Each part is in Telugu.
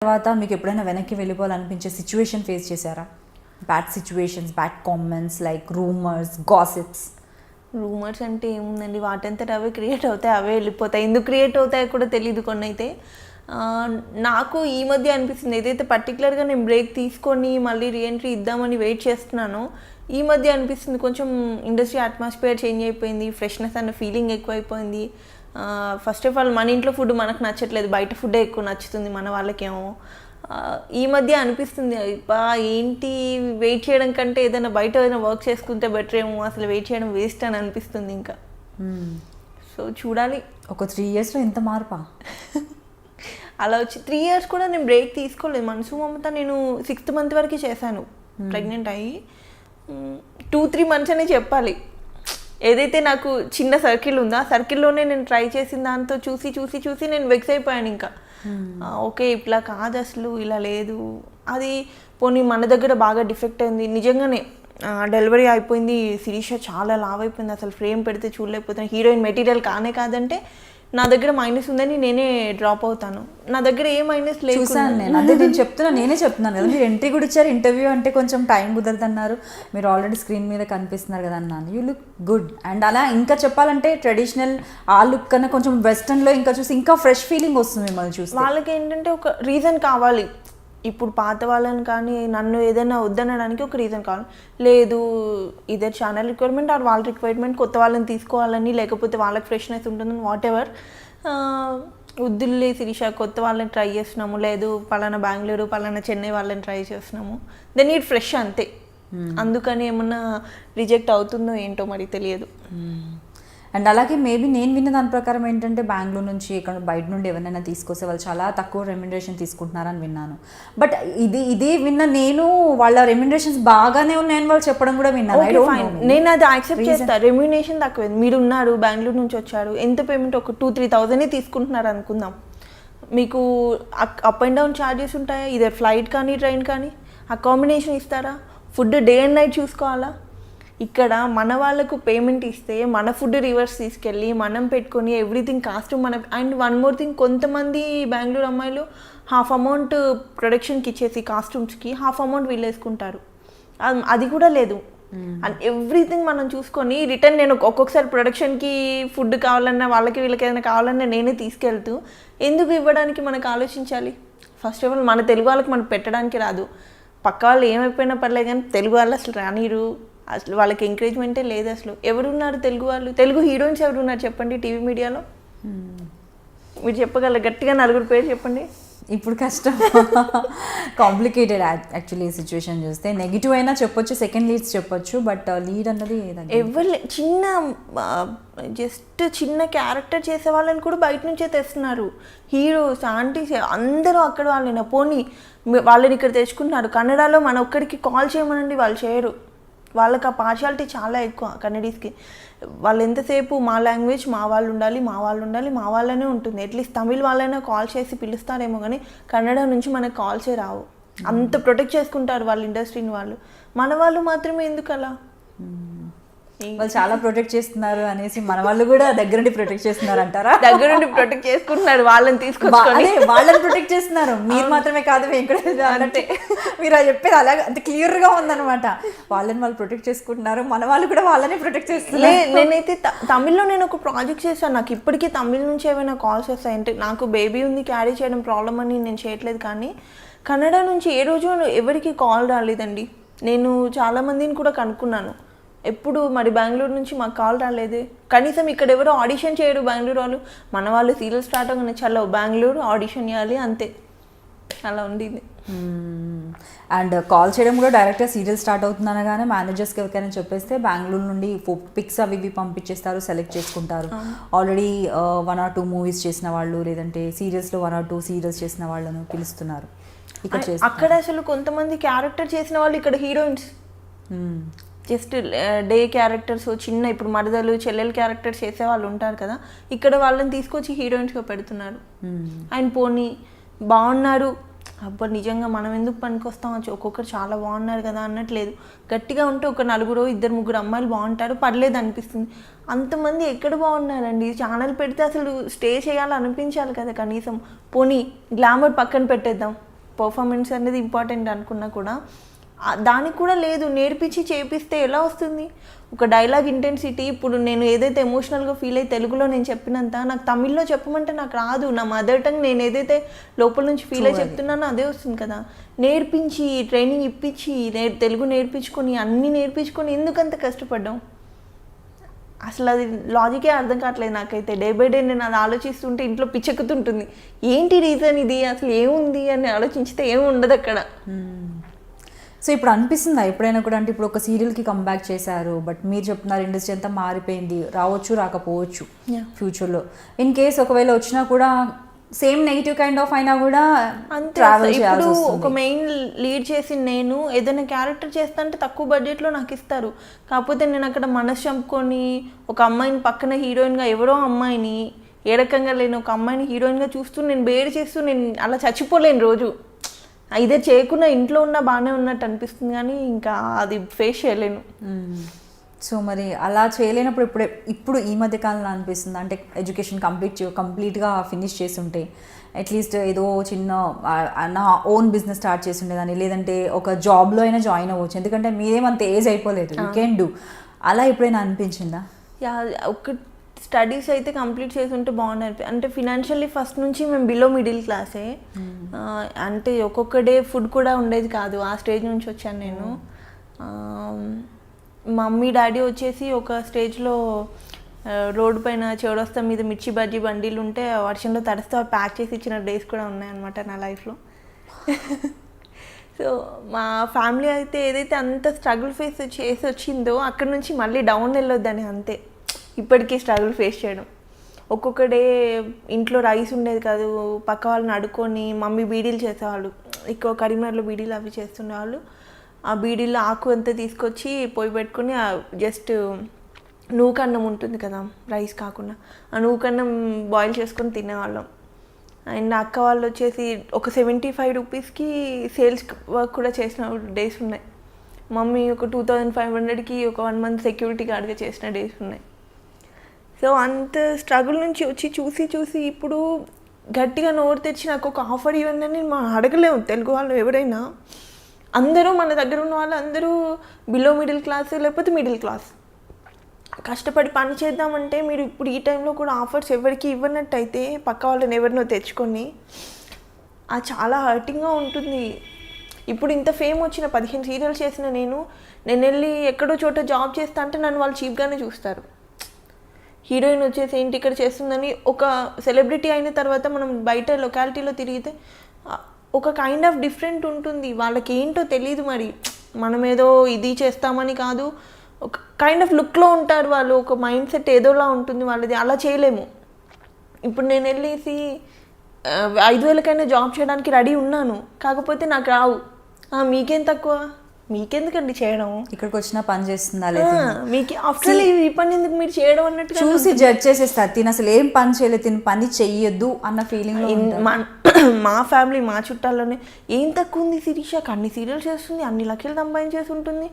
తర్వాత మీకు ఎప్పుడైనా వెనక్కి వెళ్ళిపోవాలనిపించే సిచ్యువేషన్ ఫేస్ చేశారా? Bad situations, bad comments like rumours, gossips. Rumours అంటే ఏముందండి, వాటంతట అవే క్రియేట్ అవుతాయి, అవే వెళ్ళిపోతాయి. ఎందుకు క్రియేట్ అవుతాయో కూడా తెలియదు కొన్ని అయితే. నాకు ఈ మధ్య అనిపిస్తుంది, ఏదైతే పర్టికులర్గా నేను బ్రేక్ తీసుకొని మళ్ళీ రీఎంట్రీ ఇద్దామని వెయిట్ చేస్తున్నానో, ఈ మధ్య అనిపిస్తుంది కొంచెం ఇండస్ట్రీ అట్మాస్ఫియర్ చేంజ్ అయిపోయింది, ఫ్రెష్నెస్ అన్న ఫీలింగ్ ఎక్కువైపోయింది. ఫస్ట్ ఆఫ్ ఆల్ మన ఇంట్లో ఫుడ్ మనకు నచ్చట్లేదు, బయట ఫుడ్డే ఎక్కువ నచ్చుతుంది మన వాళ్ళకేమో. ఈ మధ్య అనిపిస్తుంది ఏంటి వెయిట్ చేయడం కంటే ఏదైనా బయట ఏదైనా వర్క్ చేసుకుంటే బెటర్ ఏమో, అసలు వెయిట్ చేయడం వేస్ట్ అని అనిపిస్తుంది ఇంకా. సో చూడాలి. ఒక 3 yearsలో ఇంత మార్పా? అలా వచ్చి 3 years కూడా నేను బ్రేక్ తీసుకోలేదు. మనసు మమత నేను 6th month వరకు చేశాను ప్రెగ్నెంట్ అయ్యి. 2-3 months అనే చెప్పాలి. ఏదైతే నాకు చిన్న సర్కిల్ ఉందో ఆ సర్కిల్లోనే నేను ట్రై చేసిన దాంతో చూసి చూసి చూసి నేను వెక్స్ అయిపోయాను ఇంకా. ఓకే ఇట్లా కాదు, అసలు ఇలా లేదు. అది పోనీ మన దగ్గర బాగా డిఫెక్ట్ అయింది నిజంగానే. డెలివరీ అయిపోయింది, శిరీష చాలా లావ్ అయిపోయింది, అసలు ఫ్రేమ్ పెడితే చూడలేకపోతున్నాను, హీరోయిన్ మెటీరియల్ కానే కాదంటే నా దగ్గర మైనస్ ఉందని నేనే డ్రాప్ అవుతాను. నా దగ్గర ఏ మైనస్ లేదు. చూసాను నేను, అదే నేను నేనే చెప్తున్నాను కదా, మీరు ఎంట్రీ కూడా ఇచ్చారు, ఇంటర్వ్యూ అంటే కొంచెం టైం కుదరదన్నారు, మీరు ఆల్రెడీ స్క్రీన్ మీద కనిపిస్తున్నారు కదా అన్నాను. You look good. అండ్ అలా ఇంకా చెప్పాలంటే ట్రెడిషనల్ ఆ లుక్ కన్నా కొంచెం వెస్టర్న్లో ఇంకా చూసి ఇంకా ఫ్రెష్ ఫీలింగ్ వస్తుంది మిమ్మల్ని చూసి. వాళ్ళకి ఏంటంటే ఒక రీజన్ కావాలి. ఇప్పుడు పాత వాళ్ళని కానీ నన్ను ఏదైనా వద్దనడానికి ఒక రీజన్ కావాలి. లేదు ఇదే ఛానల్ రిక్వైర్మెంట్ ఆర్ వాళ్ళ రిక్వైర్మెంట్, కొత్త వాళ్ళని తీసుకోవాలని, లేకపోతే వాళ్ళకి ఫ్రెష్నెస్ ఉంటుందని, వాట్ ఎవర్. వద్దులే శిరీష కొత్త వాళ్ళని ట్రై చేస్తున్నాము, లేదు పలానా బెంగళూరు పలానా చెన్నై వాళ్ళని ట్రై చేస్తున్నాము, దెన్ నీడ్ ఫ్రెష్ అంతే. అందుకని ఏమన్నా రిజెక్ట్ అవుతుందో ఏంటో మరి తెలియదు. అండ్ అలాగే మేబీ నేను విన్న దాని ప్రకారం ఏంటంటే బెంగళూరు నుంచి ఇక్కడ బయట నుండి ఎవరైనా తీసుకొస్తే వాళ్ళు చాలా తక్కువ రెమ్యునరేషన్ తీసుకుంటున్నారని విన్నాను. బట్ ఇదే విన్న నేను, వాళ్ళ రెమ్యునరేషన్స్ బాగానే ఉన్నాయని వాళ్ళు చెప్పడం కూడా విన్నాను. నేను అది యాక్సెప్ట్ చేస్తాను. రెమ్యునరేషన్ తక్కువ, మీరు ఉన్నారు బెంగళూరు నుంచి వచ్చారు, ఎంత పేమెంట్ ఒక 2-3,000 తీసుకుంటున్నారు అనుకుందాం. మీకు అప్ అండ్ డౌన్ ఛార్జెస్ ఉంటాయా, ఇదే ఫ్లైట్ కానీ ట్రైన్ కానీ, అకామిడేషన్ ఇస్తారా, ఫుడ్ డే అండ్ నైట్ చూసుకోవాలా. ఇక్కడ మన వాళ్ళకు పేమెంట్ ఇస్తే మన ఫుడ్ రివర్స్ తీసుకెళ్ళి మనం పెట్టుకొని ఎవ్రీథింగ్ కాస్ట్ మన. అండ్ వన్ మోర్ థింగ్, కొంతమంది బెంగళూరు అమ్మాయిలు హాఫ్ అమౌంట్ ప్రొడక్షన్కి ఇచ్చేసి కాస్ట్యూమ్స్కి హాఫ్ అమౌంట్ వీళ్ళు వేసుకుంటారు. అది కూడా లేదు. అండ్ ఎవ్రీథింగ్ మనం చూసుకొని రిటర్న్ నేను ఒక్కొక్కసారి ప్రొడక్షన్కి ఫుడ్ కావాలన్నా వాళ్ళకి వీళ్ళకి ఏదైనా కావాలన్నా నేనే తీసుకెళ్తూ ఎందుకు ఇవ్వడానికి మనకు ఆలోచించాలి. ఫస్ట్ ఆఫ్ ఆల్ మన తెలుగు వాళ్ళకి మనకు పెట్టడానికి రాదు, పక్క వాళ్ళు ఏమైపోయినా పర్లేదు కానీ తెలుగు వాళ్ళు అసలు రానిరు, అసలు వాళ్ళకి ఎంకరేజ్మెంటే లేదు. అసలు ఎవరున్నారు తెలుగు వాళ్ళు, తెలుగు హీరోయిన్స్ ఎవరున్నారు చెప్పండి టీవీ మీడియాలో? మీరు చెప్పగలరు గట్టిగా 4 పేరు చెప్పండి. ఇప్పుడు కష్టం, కాంప్లికేటెడ్ యాక్చువల్లీ సిచ్యువేషన్ చూస్తే. నెగిటివ్ అయినా చెప్పొచ్చు, సెకండ్ లీడ్స్ చెప్పొచ్చు, బట్ లీడ్ అన్నది ఎవరు జస్ట్ చిన్న క్యారెక్టర్ చేసే వాళ్ళని కూడా బయట నుంచే తెస్తున్నారు. హీరోస్, ఆంటీస్ అందరూ అక్కడ వాళ్ళైనా పోనీ వాళ్ళని ఇక్కడ తెచ్చుకుంటున్నారు. కన్నడలో మన ఒక్కడికి కాల్ చేయమనండి వాళ్ళు చేయరు. వాళ్ళకి ఆ పార్షాలిటీ చాలా ఎక్కువ కన్నడీస్కి. వాళ్ళు ఎంతసేపు మా లాంగ్వేజ్ మా వాళ్ళు ఉండాలి, మా వాళ్ళు ఉండాలి, మా వాళ్ళనే ఉంటుంది. అట్లీస్ట్ తమిళ్ వాళ్ళైనా కాల్ చేసి పిలుస్తారేమో కానీ కన్నడ నుంచి మనకు కాల్సే రావు. అంత ప్రొటెక్ట్ చేసుకుంటారు వాళ్ళ ఇండస్ట్రీని వాళ్ళు. మన వాళ్ళు మాత్రమే ఎందుకు అలా? వాళ్ళు చాలా ప్రొటెక్ట్ చేస్తున్నారు అనేసి మన వాళ్ళు కూడా దగ్గరుండి ప్రొటెక్ట్ చేస్తున్నారు అంటారా? దగ్గరుండి ప్రొటెక్ట్ చేసుకుంటున్నారు, వాళ్ళని తీసుకొని వాళ్ళని ప్రొటెక్ట్ చేస్తున్నారు. మీరు మాత్రమే కాదు అంటే మీరు అది చెప్పేది అలాగే అంత క్లియర్గా ఉందన్నమాట. వాళ్ళని వాళ్ళు ప్రొటెక్ట్ చేసుకుంటున్నారు, మన వాళ్ళు కూడా వాళ్ళని ప్రొటెక్ట్ చేస్తున్నారు. నేనైతే తమిళ్లో నేను ఒక ప్రాజెక్ట్ చేశాను, నాకు ఇప్పటికీ తమిళ నుంచి ఏమైనా కాల్స్ వస్తాయి అంటే, నాకు బేబీ ఉంది క్యారీ చేయడం ప్రాబ్లం అని నేను చేయట్లేదు, కానీ కన్నడ నుంచి ఏ రోజు ఎవరికి కాల్ రాలేదండి. నేను చాలామందిని కూడా కనుక్కున్నాను, ఎప్పుడు మరి బెంగళూరు నుంచి మాకు కాల్ రాలేదు. కనీసం ఇక్కడ ఎవరో ఆడిషన్ చేయరు బెంగళూరు వాళ్ళు. మన వాళ్ళు సీరియల్ స్టార్ట్ అవ్వగానే చలో బెంగళూరు ఆడిషన్ ఇవ్వాలి అంతే, అలా ఉండేది. అండ్ కాల్ చేయడం కూడా డైరెక్ట్గా సీరియల్ స్టార్ట్ అవుతుందనగానే మేనేజర్స్కి ఎవరికైనా చెప్పేస్తే బెంగళూరు నుండి పిక్స్ అవి ఇవి పంపించేస్తారు, సెలెక్ట్ చేసుకుంటారు. ఆల్రెడీ 1 or 2 మూవీస్ చేసిన వాళ్ళు, లేదంటే సీరియల్స్లో 1 or 2 సీరియల్స్ చేసిన వాళ్ళను పిలుస్తున్నారు. అక్కడ అసలు కొంతమంది క్యారెక్టర్ చేసిన వాళ్ళు ఇక్కడ హీరోయిన్స్, జస్ట్ డే క్యారెక్టర్స్ చిన్న, ఇప్పుడు మరదలు చెల్లెలు క్యారెక్టర్స్ చేసే వాళ్ళు ఉంటారు కదా, ఇక్కడ వాళ్ళని తీసుకొచ్చి హీరోయిన్స్గా పెడుతున్నారు. అండ్ పోనీ బాగున్నారు, అబ్బా నిజంగా మనం ఎందుకు పనికొస్తాం, ఒక్కొక్కరు చాలా బాగున్నారు కదా అన్నట్లేదు. గట్టిగా ఉంటే ఒక 4-2-3 అమ్మాయిలు బాగుంటారు, పర్లేదు అనిపిస్తుంది. అంతమంది ఎక్కడ బాగున్నారండి? ఛానల్ పెడితే అసలు స్టే చేయాలనిపించాలి కదా కనీసం. పోనీ గ్లామర్ పక్కన పెట్టేద్దాం, పర్ఫార్మెన్స్ అనేది ఇంపార్టెంట్ అనుకున్నా కూడా దానికి కూడా లేదు. నేర్పించి చేపిస్తే ఎలా వస్తుంది? ఒక డైలాగ్ ఇంటెన్సిటీ, ఇప్పుడు నేను ఏదైతే ఎమోషనల్గా ఫీల్ అయ్యి తెలుగులో నేను చెప్పినంత నాకు తమిళ్లో చెప్పమంటే నాకు రాదు. నా మదర్ టంగ్ నేను ఏదైతే లోపల నుంచి ఫీల్ అయ్యి చెప్తున్నానో అదే వస్తుంది కదా. నేర్పించి ట్రైనింగ్ ఇప్పించి తెలుగు నేర్పించుకొని అన్నీ నేర్పించుకొని ఎందుకంత కష్టపడ్డాం? అసలు అది లాజికే అర్థం కావట్లేదు నాకైతే. డే బై డే నేను అది ఆలోచిస్తుంటే ఇంట్లో పిచ్చెక్కుతుంటుంది. ఏంటి రీజన్ ఇది, అసలు ఏముంది అని ఆలోచించితే ఏమి ఉండదు అక్కడ. సో ఇప్పుడు అనిపిస్తుందా ఎప్పుడైనా కూడా, అంటే ఇప్పుడు ఒక సీరియల్కి కంబ్యాక్ చేశారు, బట్ మీరు చెప్తున్నారు ఇండస్ట్రీ అంతా మారిపోయింది, రావచ్చు రాకపోవచ్చు ఫ్యూచర్లో. ఇన్ కేస్ ఒకవేళ వచ్చినా కూడా సేమ్ నెగిటివ్ కైండ్ ఆఫ్ అయినా కూడా ట్రావెల్ చేయాల్సి వస్తుంది. ఒక మెయిన్ లీడ్ చేసి నేను ఏదైనా క్యారెక్టర్ చేస్తా అంటే తక్కువ బడ్జెట్లో నాకు ఇస్తారు. కాకపోతే నేను అక్కడ మనసు చంపుకొని ఒక అమ్మాయిని పక్కన హీరోయిన్గా, ఎవరో అమ్మాయిని ఏ రకంగా లేని ఒక అమ్మాయిని హీరోయిన్గా చూస్తూ నేను బేర్ చేస్తూ నేను అలా చచ్చిపోలేను రోజు. ఇదే చేయకుండా ఇంట్లో ఉన్నా బాగానే ఉన్నట్టు అనిపిస్తుంది, కానీ ఇంకా అది ఫేస్ చేయలేను. సో మరి అలా చేయలేనప్పుడు ఇప్పుడు ఈ మధ్య కాలంలో అనిపిస్తుంది, అంటే ఎడ్యుకేషన్ కంప్లీట్గా ఫినిష్ చేసి ఉంటే అట్లీస్ట్ ఏదో చిన్న నా ఓన్ బిజినెస్ స్టార్ట్ చేసి ఉండేదాన్ని, లేదంటే ఒక జాబ్లో అయినా జాయిన్ అవ్వచ్చు, ఎందుకంటే మీరేమంత ఏజ్ అయిపోలేదు, యూ కెన్ డూ. అలా ఎప్పుడైనా అనిపించిందా? ఒక స్టడీస్ అయితే కంప్లీట్ చేసి ఉంటే బాగుంది. అంటే ఫినాన్షియల్లీ ఫస్ట్ నుంచి మేము బిలో మిడిల్ క్లాసే. అంటే ఒక్కొక్క డే ఫుడ్ కూడా ఉండేది కాదు. ఆ స్టేజ్ నుంచి వచ్చాను నేను. మమ్మీ డాడీ వచ్చేసి ఒక స్టేజ్లో రోడ్డు పైన చౌరస్తా మీద మిర్చి బజ్జీ బండీలు ఉంటే వర్షంలో తడిస్తే ప్యాక్ చేసి ఇచ్చిన డేస్ కూడా ఉన్నాయన్నమాట నా లైఫ్లో. సో మా ఫ్యామిలీ అయితే ఏదైతే అంత స్ట్రగుల్ ఫేస్ చేసి వచ్చిందో అక్కడ నుంచి మళ్ళీ డౌన్ వెళ్ళొద్దని అంతే. ఇప్పటికీ స్ట్రగుల్ ఫేస్ చేయడం. ఒక్కొక్క డే ఇంట్లో రైస్ ఉండేది కాదు, పక్క వాళ్ళని అడుక్కొని మమ్మీ బీడీలు చేసేవాళ్ళు. ఎక్కువ కరీంనగర్లో బీడీలు అవి చేస్తుండేవాళ్ళు. ఆ బీడీలో ఆకు అంతా తీసుకొచ్చి పొయ్యి పెట్టుకుని జస్ట్ నూకన్నం ఉంటుంది కదా, రైస్ కాకుండా, ఆ నూకన్నం బాయిల్ చేసుకొని తినేవాళ్ళం. అండ్ అక్క వాళ్ళు వచ్చేసి ఒక 75 రూపీస్కి సేల్స్ వర్క్ కూడా చేసిన డేస్ ఉన్నాయి. మమ్మీ ఒక 2500కి ఒక 1 మంత్ సెక్యూరిటీ గార్డ్గా చేసిన డేస్ ఉన్నాయి. సో అంత స్ట్రగుల్ నుంచి వచ్చి చూసి ఇప్పుడు గట్టిగా నోరు తెచ్చి నాకు ఒక ఆఫర్ ఇవ్వండి అని మనం అడగలేము. తెలుగు వాళ్ళు ఎవరైనా, అందరూ మన దగ్గర ఉన్న వాళ్ళు అందరూ బిలో మిడిల్ క్లాస్ లేకపోతే మిడిల్ క్లాస్. కష్టపడి పని చేద్దామంటే మీరు ఇప్పుడు ఈ టైంలో కూడా ఆఫర్స్ ఎవరికి ఇవ్వనట్టయితే పక్క వాళ్ళని ఎవరినో తెచ్చుకొని అది చాలా హర్టింగ్గా ఉంటుంది. ఇప్పుడు ఇంత ఫేమ్ వచ్చిన 15 సీరియల్స్ చేసిన నేను వెళ్ళి ఎక్కడో చోట జాబ్ చేస్తా అంటే నన్ను వాళ్ళు చీప్గానే చూస్తారు. హీరోయిన్ వచ్చేసి ఏంటి ఇక్కడ చేస్తుందని, ఒక సెలబ్రిటీ అయిన తర్వాత మనం బయట లొకాలిటీలో తిరిగితే ఒక కైండ్ ఆఫ్ డిఫరెంట్ ఉంటుంది. వాళ్ళకి ఏంటో తెలియదు, మరి మనం ఏదో ఇది చేస్తామని కాదు, ఒక కైండ్ ఆఫ్ లుక్లో ఉంటారు వాళ్ళు. ఒక మైండ్ సెట్ ఏదోలా ఉంటుంది వాళ్ళది. అలా చేయలేము. ఇప్పుడు నేను వెళ్ళేసి 5,000కైనా జాబ్ చేయడానికి రెడీ ఉన్నాను, కాకపోతే నాకు రావు. మీకేం తక్కువ, మీకెందుకండి చేయడం, ఇక్కడికి వచ్చినా పని చేస్తుందా మీకు ఆఫ్టర్ ఈ పని ఎందుకు మీరు చేయడం అన్నట్టు చూసి జడ్జ్ చేసేస్తారు. తిని అసలు ఏం పని చేయలేదు, తిని పని చెయ్యొద్దు అన్న ఫీలింగ్. మా ఫ్యామిలీ మా చుట్టాల్లోనే ఏం తక్కువ ఉంది శిరీషకి, అన్ని సీరియల్స్ చేస్తుంది, అన్ని లక్షలు సంపాదించేసి ఉంటుంది.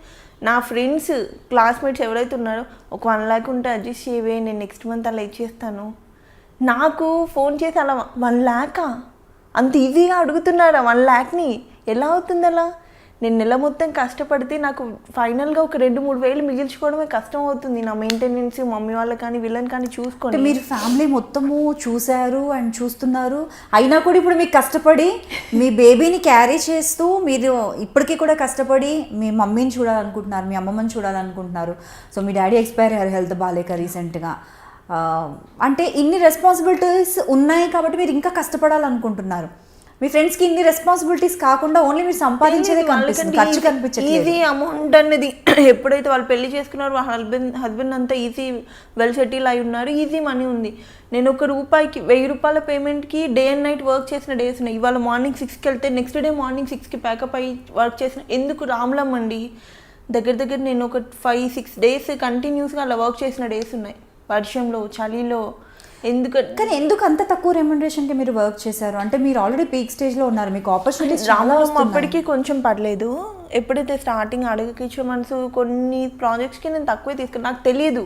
నా ఫ్రెండ్స్ క్లాస్మేట్స్ ఎవరైతే ఉన్నారో ఒక 1 lakh ఉంటే అడ్జస్ట్ చేయవే, నేను నెక్స్ట్ మంత్ అలా ఇచ్చేస్తాను. నాకు ఫోన్ చేసి అలా 1 lakh అంత ఈజీగా అడుగుతున్నారా? 1 lakhని ఎలా అవుతుంది అలా? నేను నెల మొత్తం కష్టపడితే నాకు ఫైనల్గా ఒక 2-3 వేలు మిగిల్చుకోవడమే కష్టం అవుతుంది. నా మెయింటెనెన్స్ మమ్మీ వాళ్ళకి కానీ వీళ్ళని కానీ చూసుకోండి. మీరు ఫ్యామిలీ మొత్తము చూశారు అండ్ చూస్తున్నారు, అయినా కూడా ఇప్పుడు మీకు కష్టపడి మీ బేబీని క్యారీ చేస్తూ మీరు ఇప్పటికీ కూడా కష్టపడి మీ మమ్మీని చూడాలనుకుంటున్నారు, మీ అమ్మమ్మని చూడాలనుకుంటున్నారు. సో మీ డాడీ ఎక్స్పైర్ అయ్యారు హెల్త్ బాగాలేక రీసెంట్గా. అంటే ఇన్ని రెస్పాన్సిబిలిటీస్ ఉన్నాయి కాబట్టి మీరు ఇంకా కష్టపడాలనుకుంటున్నారు. మీ ఫ్రెండ్స్కి ఇన్ని రెస్పాన్సిబిలిటీస్ కాకుండా ఓన్లీ మీరు సంపాదించేదే కనిపిస్తుంది, ఖర్చు కనిపించట్లేదు. ఈజీ అమౌంట్ అనేది ఎప్పుడైతే వాళ్ళు పెళ్లి చేసుకున్నారో వాళ్ళ హస్బెండ్ అంతా ఈజీ వెల్ సెటిల్ అయి ఉన్నారు, ఈజీ మనీ ఉంది. నేను ₹1 ₹1000 పేమెంట్కి డే అండ్ నైట్ వర్క్ చేసిన డేస్ ఉన్నాయి. ఇవాళ మార్నింగ్ 6కి వెళ్తే నెక్స్ట్ డే మార్నింగ్ 6కి ప్యాకప్ అయ్యి వర్క్ చేసిన, ఎందుకు రామ్లమ్మండి దగ్గర నేను ఒక 5-6 డేస్ కంటిన్యూస్గా అలా వర్క్ చేసిన డేస్ ఉన్నాయి, వర్షంలో చలిలో. ఎందుకు అంత తక్కువ రెమ్యునరేషన్కి మీరు వర్క్ చేశారు? అంటే మీరు ఆల్రెడీ పీక్ స్టేజ్లో ఉన్నారు, మీకు ఆపర్చునిటీస్ చాలా వస్తున్నాయి. అప్పటికి కొంచెం పర్లేదు. ఎప్పుడైతే స్టార్టింగ్ అడుగుకిచ్చే మనసు కొన్ని ప్రాజెక్ట్స్కి నేను తక్కువే తీసుకున్నాను. నాకు తెలియదు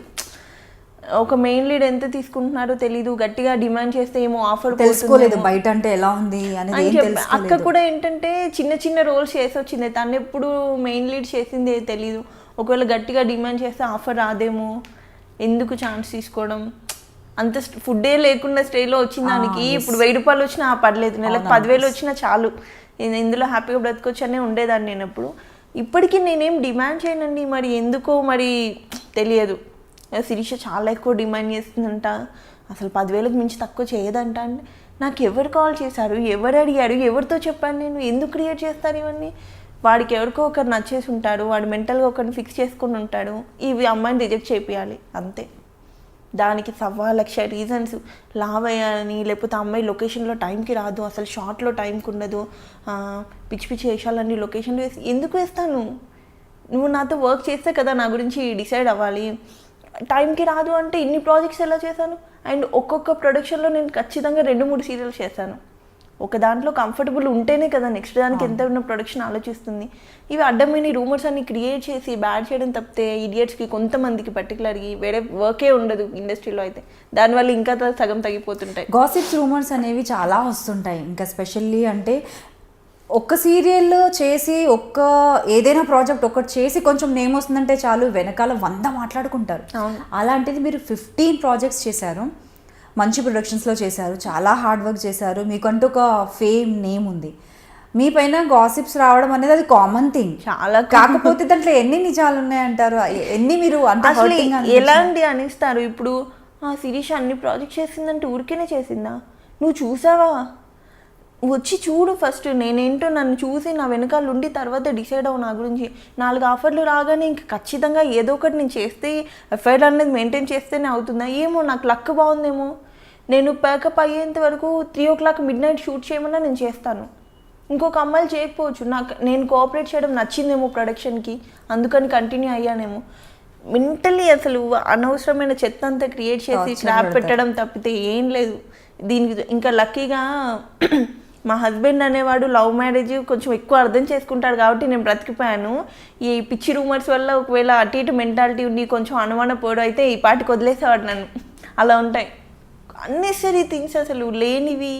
ఒక మెయిన్ లీడ్ ఎంత తీసుకుంటున్నారో తెలీదు, గట్టిగా డిమాండ్ చేస్తే ఏమో ఆఫర్ తెలుసుకోలేదు బయట అంటే ఎలా ఉంది అనేది ఏం అక్క తెలుసుకోలేదు. కూడా ఏంటంటే చిన్న చిన్న రోల్స్ చేసి వచ్చింది, తను ఎప్పుడు మెయిన్ లీడ్ చేసింది తెలీదు. ఒకవేళ గట్టిగా డిమాండ్ చేస్తే ఆఫర్ రాదేమో, ఎందుకు ఛాన్స్ తీసుకోవడం, అంత ఫుడ్డే లేకుండా స్టేలో వచ్చిన దానికి ఇప్పుడు 1000 రూపాయలు వచ్చినా పర్లేదు, నెలకు 10,000 వచ్చినా చాలు, ఇందులో హ్యాపీగా బ్రతకొచ్చు అనే ఉండేదాన్ని నేను ఎప్పుడు. ఇప్పటికీ నేనేం డిమాండ్ చేయనండి, మరి ఎందుకో మరి తెలియదు. శిరీష చాలా ఎక్కువ డిమాండ్ చేస్తుందంట, అసలు 10,000కి మించి తక్కువ చేయదంట. అంటే నాకు ఎవరు కాల్ చేశారు, ఎవరు అడిగారు, ఎవరితో చెప్పాను నేను, ఎందుకు క్రియేట్ చేస్తారు ఇవన్నీ? వాడికి ఎవరికో ఒకరు నచ్చేసి ఉంటాడు, వాడు మెంటల్గా ఒకరిని ఫిక్స్ చేసుకొని ఉంటాడు, ఇవి అమ్మాయిని రిజెక్ట్ చేయాలి అంతే. దానికి 1,00,000 రీజన్స్, లావ్ అయ్యాలని, లేకపోతే అమ్మాయి లొకేషన్లో టైంకి రాదు, అసలు షార్ట్లో టైంకి ఉండదు, పిచ్చి పిచ్చి వేషాలన్నీ లొకేషన్లో వేసి ఎందుకు వేస్తాను? నువ్వు నాతో వర్క్ చేస్తే కదా నా గురించి డిసైడ్ అవ్వాలి. టైంకి రాదు అంటే ఇన్ని ప్రాజెక్ట్స్ ఎలా చేశాను? అండ్ ఒక్కొక్క ప్రొడక్షన్లో నేను ఖచ్చితంగా 2-3 సీరియల్స్ చేశాను. ఒక దాంట్లో కంఫర్టబుల్ ఉంటేనే కదా నెక్స్ట్ దానికి ఎంత ఉన్న ప్రొడక్షన్ ఆలోచిస్తుంది. ఇవి అడ్డమైన రూమర్స్ అన్ని క్రియేట్ చేసి బ్యాడ్ చేయడం తప్పితే ఇడియట్స్కి కొంతమందికి పర్టికులర్గా వేరే వర్కే ఉండదు ఇండస్ట్రీలో అయితే, దానివల్ల ఇంకా సగం తగ్గిపోతుంటాయి. గాసిప్స్ రూమర్స్ అనేవి చాలా వస్తుంటాయి. ఇంకా స్పెషల్లీ అంటే ఒక్క సీరియల్ చేసి ఏదైనా ప్రాజెక్ట్ ఒకటి చేసి కొంచెం నేమ్ వస్తుందంటే చాలు, వెనకాల 100 మాట్లాడుకుంటారు. అలాంటిది మీరు 15 ప్రాజెక్ట్స్ చేశారు, మంచి ప్రొడక్షన్స్లో చేశారు, చాలా హార్డ్ వర్క్ చేశారు, మీకంటూ ఒక ఫేమ్ నేమ్ ఉంది. మీ పైన గాసిప్స్ రావడం అనేది అది కామన్ థింగ్. చాలా కాకపోతే దాంట్లో ఎన్ని నిజాలు ఉన్నాయంటారు, ఎన్ని మీరు అంటే ఎలాంటి అనిస్తారు? ఇప్పుడు శిరీష అన్ని ప్రాజెక్ట్ చేసిందంటే ఊరికేనే చేసిందా? నువ్వు చూసావా? వచ్చి చూడు ఫస్ట్, నేనేంటో నన్ను చూసి నా వెనకాల ఉండి తర్వాత డిసైడ్ అవ్వు నా గురించి. 4 ఆఫర్లు రాగానే ఇంక ఖచ్చితంగా ఏదో ఒకటి నేను చేస్తే ఎఫ్ఐఆర్ అనేది మెయింటైన్ చేస్తేనే అవుతుందా? ఏమో నాకు లక్ బాగుందేమో, నేను ప్యాకప్ అయ్యేంత వరకు 3 o'clock midnight షూట్ చేయమన్నా నేను చేస్తాను. ఇంకొక అమ్మాయిలు చేయకపోవచ్చు, నేను కోఆపరేట్ చేయడం నచ్చిందేమో ప్రొడక్షన్కి, అందుకని కంటిన్యూ అయ్యానేమో. మెంటలీ అసలు అనవసరమైన చెత్త అంతా క్రియేట్ చేసి ట్రాప్ పెట్టడం తప్పితే ఏం లేదు దీనికి. ఇంకా లక్కీగా మా హస్బెండ్ అనేవాడు లవ్ మ్యారేజ్ కొంచెం ఎక్కువ అర్థం చేసుకుంటాడు కాబట్టి నేను బ్రతికిపోయాను. ఈ పిచ్చి రూమర్స్ వల్ల ఒకవేళ అటు ఇటు మెంటాలిటీ ఉండి కొంచెం అనుమాన పోవడం అయితే ఈ పాటికి వదిలేసేవాడు నన్ను. అలా ఉంటాయి అన్నెసరీ థింగ్స్, అసలు లేనివి.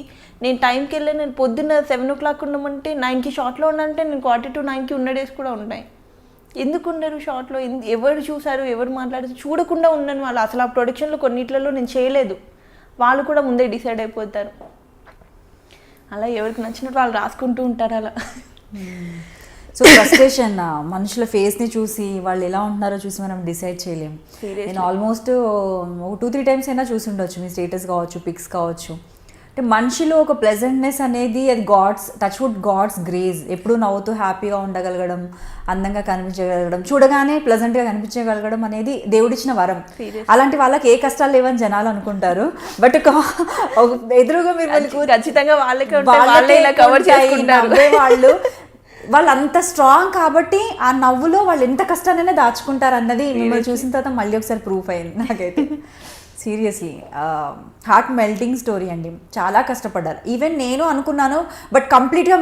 నేను టైంకి వెళ్ళి నేను పొద్దున్న 7 o'clock ఉండమంటే 9కి షార్ట్లో ఉన్నంటే నేను 8:45కి ఉన్న డేస్ కూడా ఉంటాయి. ఎందుకు ఉండరు షార్ట్లో? ఎవరు చూసారు, ఎవరు మాట్లాడారు, చూడకుండా ఉన్నాను. వాళ్ళు అసలు ఆ ప్రొడక్షన్లో కొన్నిట్లలో నేను చేయలేదు, వాళ్ళు కూడా ముందే డిసైడ్ అయిపోతారు. అలా ఎవరికి నచ్చినట్టు వాళ్ళు రాసుకుంటూ ఉంటారు అలా. సో ఫ్రస్ట్రేషన్, మనుషుల ఫేస్ని చూసి వాళ్ళు ఎలా ఉంటున్నారో చూసి మనం డిసైడ్ చేయలేము. నేను ఆల్మోస్ట్ 2-3 times అయినా చూసి ఉండొచ్చు, మీ స్టేటస్ కావచ్చు, పిక్స్ కావచ్చు. అంటే మనిషిలో ఒక ప్లెజెంట్నెస్ అనేది అది గాడ్స్ గ్రేస్. ఎప్పుడు నవ్వుతూ హ్యాపీగా ఉండగలగడం, అందంగా కనిపించగలగడం, చూడగానే ప్లెజెంట్గా కనిపించగలగడం అనేది దేవుడిచ్చిన వరం. అలాంటి వాళ్ళకి ఏ కష్టాలు లేవని జనాలు అనుకుంటారు, బట్ ఎదురుగా మీరు ఖచ్చితంగా వాళ్ళే కవర్ చేసుకుంటారు. వాళ్ళు అంత స్ట్రాంగ్ కాబట్టి ఆ నవ్వులో వాళ్ళు ఎంత కష్టానైనా దాచుకుంటారు అన్నది మిమ్మల్ని చూసిన తర్వాత మళ్ళీ ఒకసారి ప్రూఫ్ అయింది నాకైతే. సీరియస్లీ హార్ట్ మెల్టింగ్ స్టోరీ అండి, చాలా కష్టపడ్డారు. ఈవెన్ నేను అనుకున్నాను, బట్ కంప్లీట్గా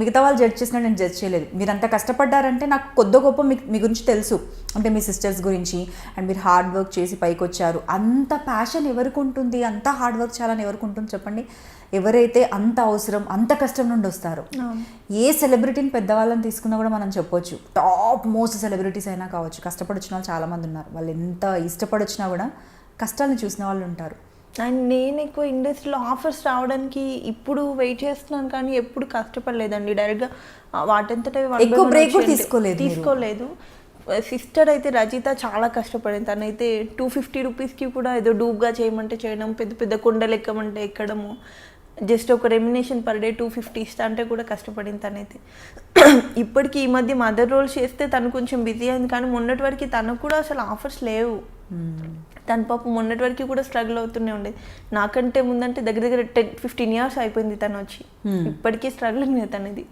మిగతా వాళ్ళు జడ్జ్ చేసినట్టు నేను జడ్జ్ చేయలేదు. మీరు అంత కష్టపడ్డారంటే నాకు కొద్ది గొప్ప మీ గురించి తెలుసు, అంటే మీ సిస్టర్స్ గురించి, అండ్ మీరు హార్డ్ వర్క్ చేసి పైకి వచ్చారు. అంత ప్యాషన్ ఎవరికి ఉంటుంది, అంత హార్డ్ వర్క్ చేయాలని ఎవరికి ఉంటుంది చెప్పండి? ఎవరైతే అంత అవసరం, అంత కష్టం నుండి వస్తారు. ఏ సెలబ్రిటీని పెద్దవాళ్ళని తీసుకున్నా కూడా మనం చెప్పొచ్చు, టాప్ మోస్ట్ సెలబ్రిటీస్ అయినా కావచ్చు, కష్టపడి వచ్చిన వాళ్ళు చాలామంది ఉన్నారు. వాళ్ళు ఎంత ఇష్టపడి వచ్చినా కూడా కష్టాలను చూసిన వాళ్ళు ఉంటారు. అండ్ నేను ఎక్కువ ఇండస్ట్రీలో ఆఫర్స్ రావడానికి ఇప్పుడు వెయిట్ చేస్తున్నాను, కానీ ఎప్పుడు కష్టపడలేదండి. డైరెక్ట్గా వాటంతట ఎక్కువ బ్రేక్ తీసుకోలేదు. సిస్టర్ అయితే రజిత చాలా కష్టపడింది. తనైతే 250 రూపీస్కి కూడా ఏదో డూబ్గా చేయమంటే చేయడం, పెద్ద పెద్ద కొండలు ఎక్కమంటే ఎక్కడము, జస్ట్ ఒక రెమ్యునేషన్ పర్ డే 250 ఇస్తా అంటే కూడా కష్టపడింది తనైతే. ఇప్పటికీ ఈ మధ్య మదర్ రోల్స్ చేస్తే తను కొంచెం బిజీ అయింది, కానీ మొన్నటి వరకు తనకు కూడా అసలు ఆఫర్స్ లేవు. తన పాప మొన్నటి వరకు కూడా స్ట్రగుల్ అవుతూనే ఉండేది. నాకంటే ముందంటే దగ్గర 10-15 years అయిపోయింది తను వచ్చి, ఇప్పటికీ స్ట్రగుల్ తనది.